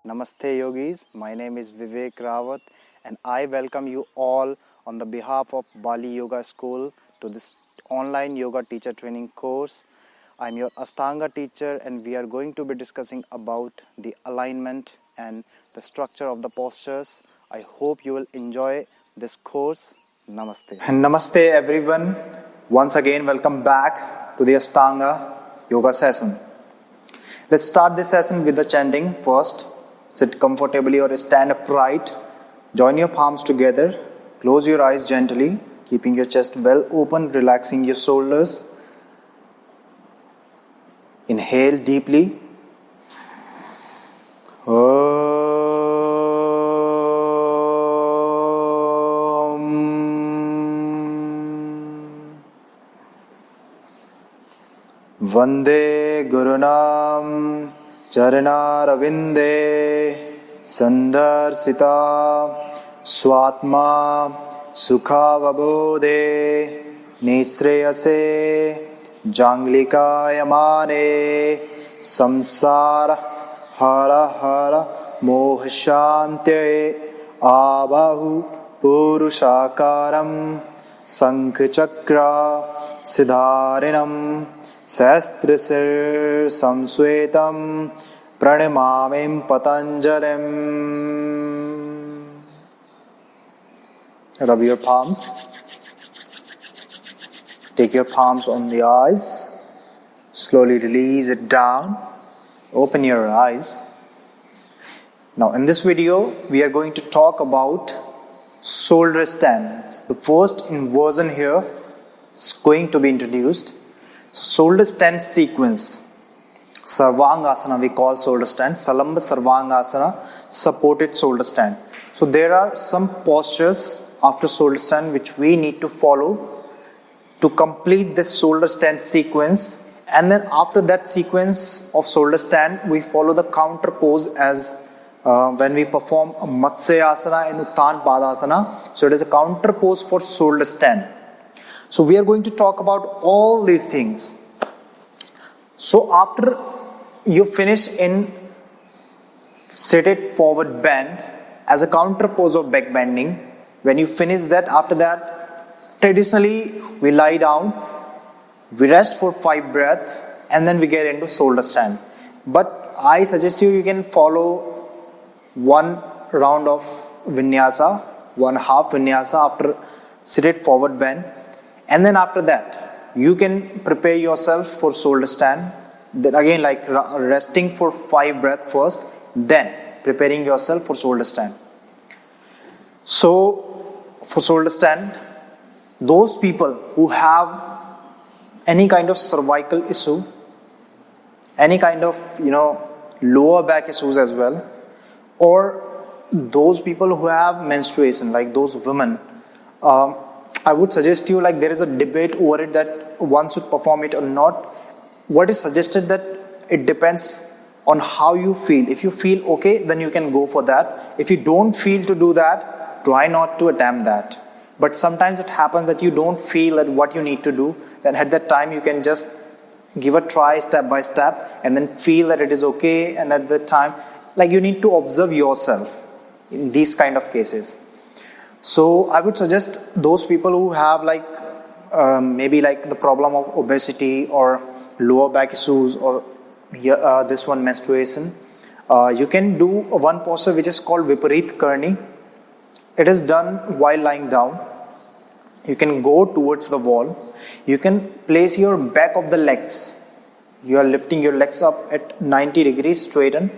Namaste yogis, my name is Vivek Rawat and I welcome you all on the behalf of Bali Yoga School to this online yoga teacher training course. I'm your Ashtanga teacher and we are going to be discussing about the alignment and the structure of the postures. I hope you will enjoy this course. Namaste. Namaste everyone. Once again, welcome back to the Ashtanga yoga session. Let's start this session with the chanting first. Sit comfortably or stand upright. Join your palms together. Close your eyes gently, keeping your chest well open, relaxing your shoulders. Inhale deeply. Vande Gurunam Charanaravinde Sandarsita Swatma Sukhavabodhe Nisreyase Janglikayamane Samsara Hara Hara Mohshantye Abahu Purushakaram Sankhchakra Siddharinam Sastrisir Samsvetam Pranamamim Patanjalim. Rub your palms. Take your palms on the eyes. Slowly release it down. Open your eyes. Now in this video, we are going to talk about shoulder stand. The first inversion here is going to be introduced. Shoulder stand sequence. Sarvangasana we call shoulder stand. Salamba Sarvangasana, supported shoulder stand. So there are some postures after shoulder stand which we need to follow to complete this shoulder stand sequence. And then after that sequence of shoulder stand, we follow the counter pose as when we perform a Matsyasana and Uttan Padasana. So it is a counter pose for shoulder stand. So we are going to talk about all these things. So after you finish in seated forward bend as a counter pose of back bending, when you finish that, after that, traditionally we lie down, we rest for 5 breaths, and then we get into shoulder stand. But I suggest you can follow one round of vinyasa, one half vinyasa after seated forward bend. And then after that, you can prepare yourself for shoulder stand. Then again, like resting for 5 breaths first, then preparing yourself for shoulder stand. So, for shoulder stand, those people who have any kind of cervical issue, any kind of, lower back issues as well, or those people who have menstruation, like those women, I would suggest you, like there is a debate over it that one should perform it or not. What is suggested that it depends on how you feel. If you feel okay, then you can go for that. If you don't feel to do that, try not to attempt that. But sometimes it happens that you don't feel that what you need to do. Then at that time you can just give a try step by step and then feel that it is okay. And at that time, like you need to observe yourself in these kind of cases. So I would suggest those people who have maybe like the problem of obesity or lower back issues or this one menstruation, you can do one posture which is called Viparit Karni. It is done while lying down. You can go towards the wall. You can place your back of the legs. You are lifting your legs up at 90 degrees straighten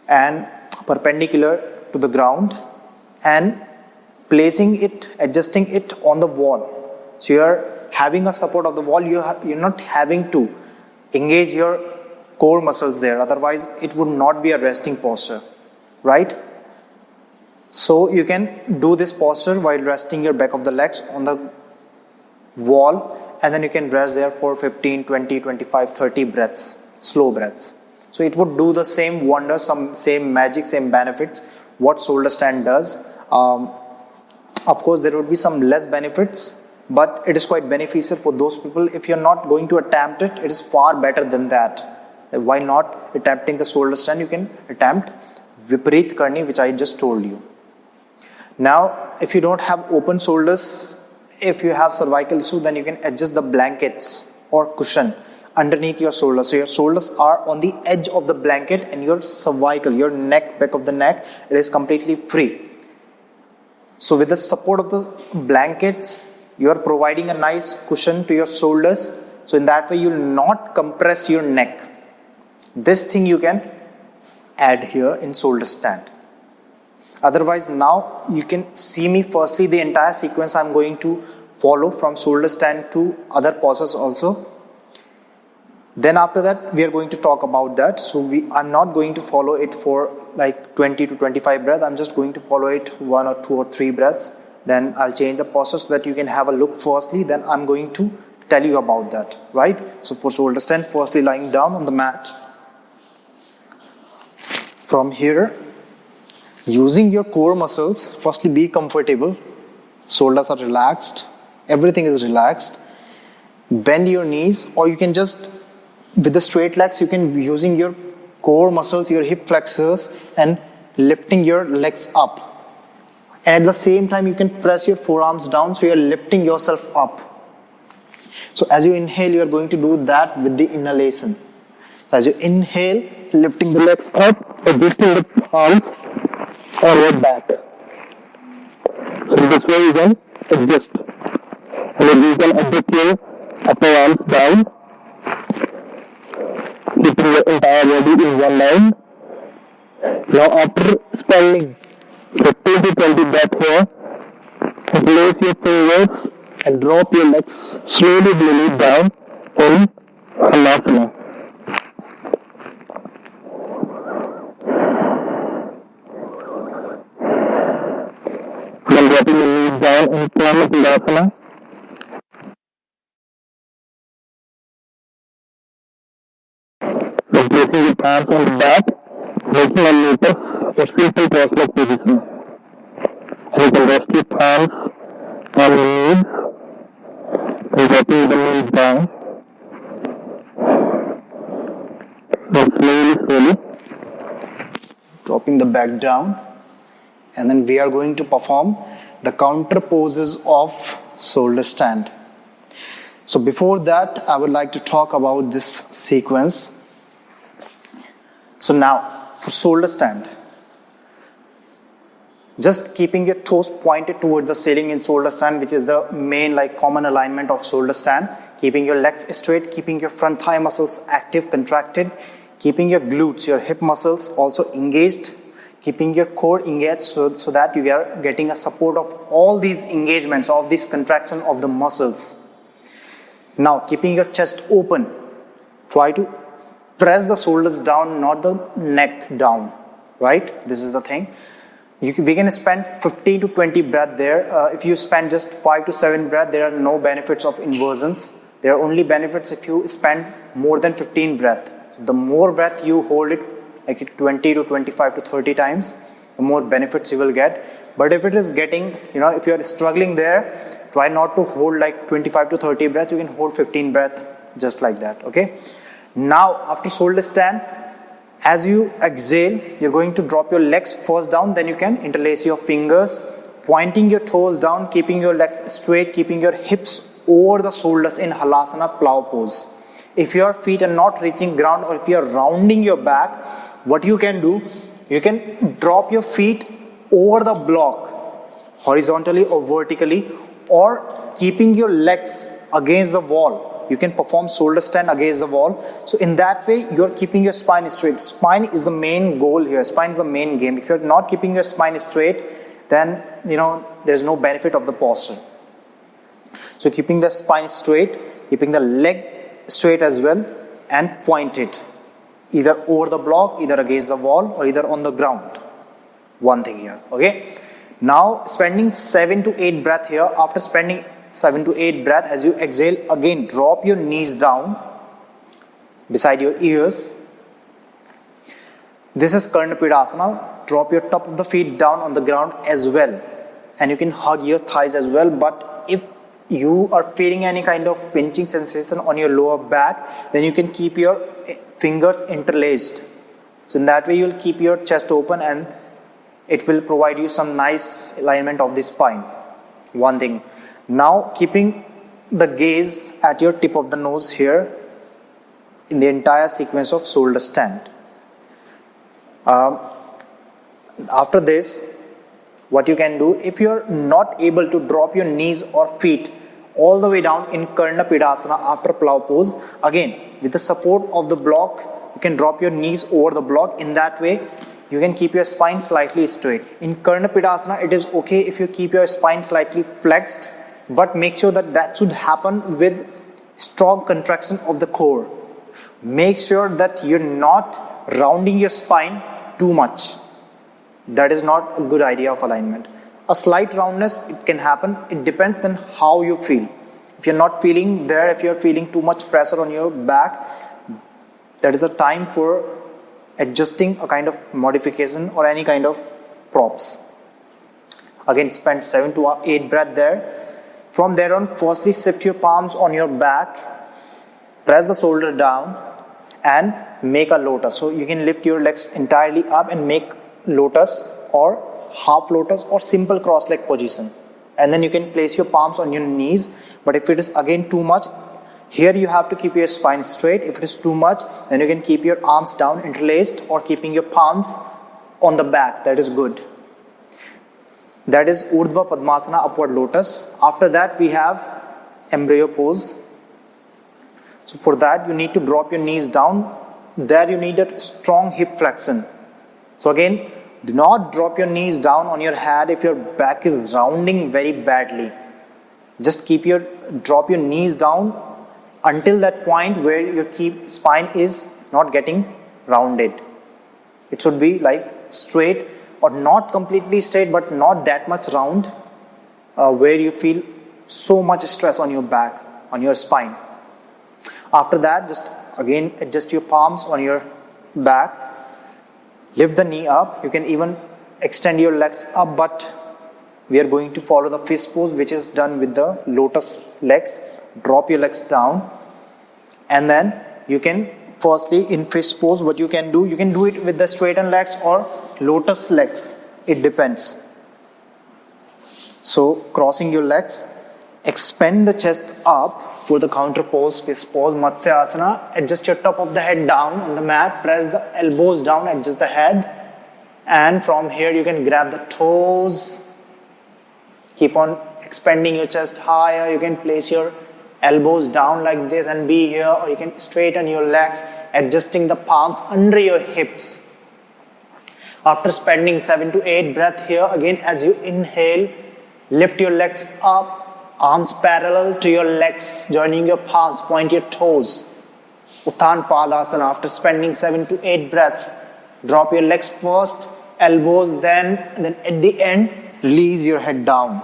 and perpendicular to the ground and placing it, adjusting it on the wall. So you are having a support of the wall. You're not having to engage your core muscles there. Otherwise, it would not be a resting posture, right? So you can do this posture while resting your back of the legs on the wall, and then you can rest there for 15, 20, 25, 30 breaths, slow breaths. So it would do the same wonders, same magic, same benefits what shoulder stand does. Of course, there would be some less benefits, but it is quite beneficial for those people. If you're not going to attempt it, it is far better than that. Why not attempting the shoulder stand? You can attempt Viparit Karni, which I just told you. Now, if you don't have open shoulders, if you have cervical issue, then you can adjust the blankets or cushion underneath your shoulders. So your shoulders are on the edge of the blanket and your cervical, your neck, back of the neck, it is completely free. So with the support of the blankets, you are providing a nice cushion to your shoulders. So in that way, you will not compress your neck. This thing you can add here in shoulder stand. Otherwise, now you can see me firstly the entire sequence I'm going to follow from shoulder stand to other poses also. Then after that, we are going to talk about that. So I'm not going to follow it for like 20 to 25 breaths. I'm just going to follow it 1 or 2 or 3 breaths. Then I'll change the posture so that you can have a look firstly. Then I'm going to tell you about that, right? So for shoulder stand, firstly lying down on the mat. From here, using your core muscles, firstly be comfortable. Shoulders are relaxed. Everything is relaxed. Bend your knees, or you can just, with the straight legs, you can be using your core muscles, your hip flexors, and lifting your legs up. And at the same time, you can press your forearms down, so you are lifting yourself up. So as you inhale, you are going to do that with the inhalation. So as you inhale, lifting the legs up, adjusting the palms forward back. So this way you can adjust. And then you can adjust your upper arms down, keeping your entire body in one line. Now after spending 15 to 20 breaths here, place your fingers and drop your legs slowly beneath down in Halasana. Then dropping the knees down in Plow. Then placing your palms on the back, making a lotus or simple cross-leg position. And you can rest your palms on the knees and dropping the knees down. Then slowly dropping the back down. And then we are going to perform the counter poses of shoulder stand. So before that, I would like to talk about this sequence. So now, for shoulder stand, just keeping your toes pointed towards the ceiling in shoulder stand, which is the main common alignment of shoulder stand. Keeping your legs straight, keeping your front thigh muscles active, contracted, keeping your glutes, your hip muscles also engaged, keeping your core engaged so that you are getting a support of all these engagements, of this contraction of the muscles. Now, keeping your chest open, try to press the shoulders down, not the neck down, right? This is the thing. We can spend 15 to 20 breaths there. If you spend just 5 to 7 breaths, there are no benefits of inversions. There are only benefits if you spend more than 15 breaths. So the more breath you hold it, like 20 to 25 to 30 times, the more benefits you will get. But if it is getting, if you are struggling there, try not to hold like 25 to 30 breaths. You can hold 15 breaths just like that, okay? Now, after shoulder stand, as you exhale, you're going to drop your legs first down, then you can interlace your fingers, pointing your toes down, keeping your legs straight, keeping your hips over the shoulders in Halasana Plow pose. If your feet are not reaching ground, or if you are rounding your back, what you can do, you can drop your feet over the block, horizontally or vertically, or keeping your legs against the wall. You can perform shoulder stand against the wall. So in that way, you're keeping your spine straight. Spine is the main goal here. Spine is the main game. If you're not keeping your spine straight, then, there's no benefit of the posture. So keeping the spine straight, keeping the leg straight as well, and point it either over the block, either against the wall, or either on the ground. One thing here, okay? Now, spending 7 to 8 breaths here. After spending 7 to 8 breaths, as you exhale, again drop your knees down beside your ears. This is Karnapidasana. Drop your top of the feet down on the ground as well, and you can hug your thighs as well. But if you are feeling any kind of pinching sensation on your lower back, then you can keep your fingers interlaced So in that way you will keep your chest open and it will provide you some nice alignment of the spine. One thing. Now keeping the gaze at your tip of the nose here in the entire sequence of shoulder stand. After this, what you can do, if you're not able to drop your knees or feet all the way down in 𝐘𝐸 after plow pose, again with the support of the block, you can drop your knees over the block. In that way, you can keep your spine slightly straight. In 𝐘𝐸, it is okay if you keep your spine slightly flexed, but make sure that that should happen with strong contraction of the core. Make sure that you're not rounding your spine too much. That is not a good idea of alignment. A slight roundness, it can happen. It depends on how you feel. If you're not feeling there, if you're feeling too much pressure on your back, that is a time for adjusting a kind of modification or any kind of props. Again, spend 7 to 8 breaths there. From there on, firstly shift your palms on your back, press the shoulder down and make a lotus. So you can lift your legs entirely up and make lotus or half lotus or simple cross leg position. And then you can place your palms on your knees. But if it is again too much, here you have to keep your spine straight. If it is too much, then you can keep your arms down interlaced or keeping your palms on the back. That is good. That is Urdhva Padmasana, upward lotus. After that we have embryo pose. So for that you need to drop your knees down. There you need a strong hip flexion. So again, do not drop your knees down on your head if your back is rounding very badly. Just drop your knees down until that point where your spine is not getting rounded. It should be like straight or not completely straight, but not that much round where you feel so much stress on your back, on your spine. After that, just again adjust your palms on your back, lift the knee up. You can even extend your legs up, but we are going to follow the fist pose, which is done with the lotus legs. Drop your legs down, and then you can firstly in fist pose, what you can do it with the straightened legs or lotus legs. It depends. So crossing your legs, expand the chest up for the counter pose, fist pose, Matsyasana. Adjust your top of the head down on the mat, press the elbows down, adjust the head, and from here you can grab the toes. Keep on expanding your chest higher. You can place your elbows down like this and be here, or you can straighten your legs, adjusting the palms under your hips. After spending 7 to 8 breaths here, again as you inhale, lift your legs up, arms parallel to your legs, joining your palms, point your toes. Uttan Padasana. After spending 7 to 8 breaths, drop your legs first, elbows then at the end, release your head down.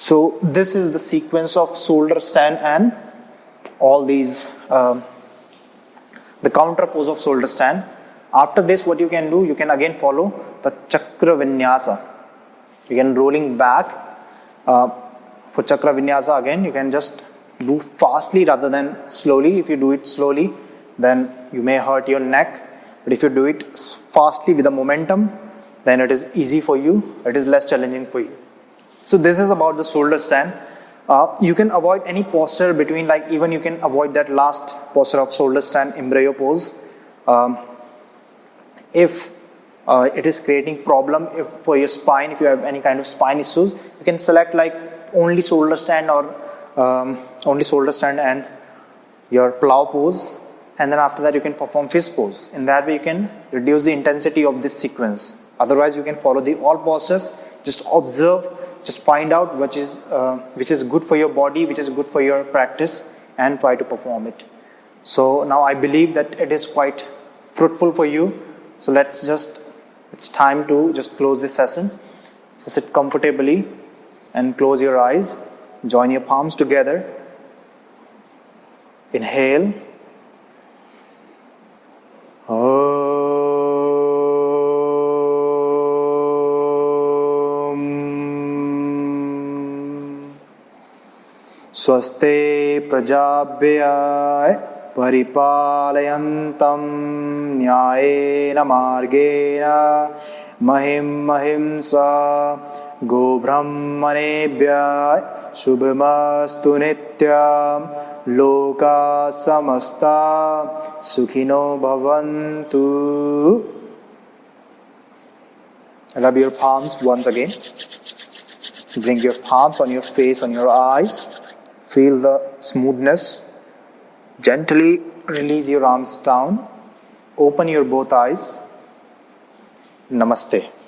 So this is the sequence of shoulder stand and all these, the counter pose of shoulder stand. After this, what you can do, you can again follow the Chakra Vinyasa. You can rolling back. For Chakra Vinyasa, again, you can just do fastly rather than slowly. If you do it slowly, then you may hurt your neck. But if you do it fastly with the momentum, then it is easy for you. It is less challenging for you. So this is about the shoulder stand. You can avoid any posture between, like even you can avoid that last posture of shoulder stand, embryo pose. If it is creating problem for your spine, if you have any kind of spine issues, you can select like only shoulder stand or only shoulder stand and your plow pose, and then after that you can perform fist pose. In that way you can reduce the intensity of this sequence. Otherwise you can follow the all postures, just observe, just find out which is good for your body, which is good for your practice, and try to perform it. So now I believe that it is quite fruitful for you. So it's time to just close this session. So sit comfortably and close your eyes. Join your palms together. Inhale. Swaste prajabhya परिपालयन्तं न्यायेन मार्गेण महिं महिंसा गोब्राह्मणेभ्यः शुभमस्तु नित्यं लोकाः समस्ताः सुखिनो भवन्तु. Rub your palms once again. Bring your palms on your face, on your eyes. Feel the smoothness. Gently release your arms down. Open your both eyes. Namaste.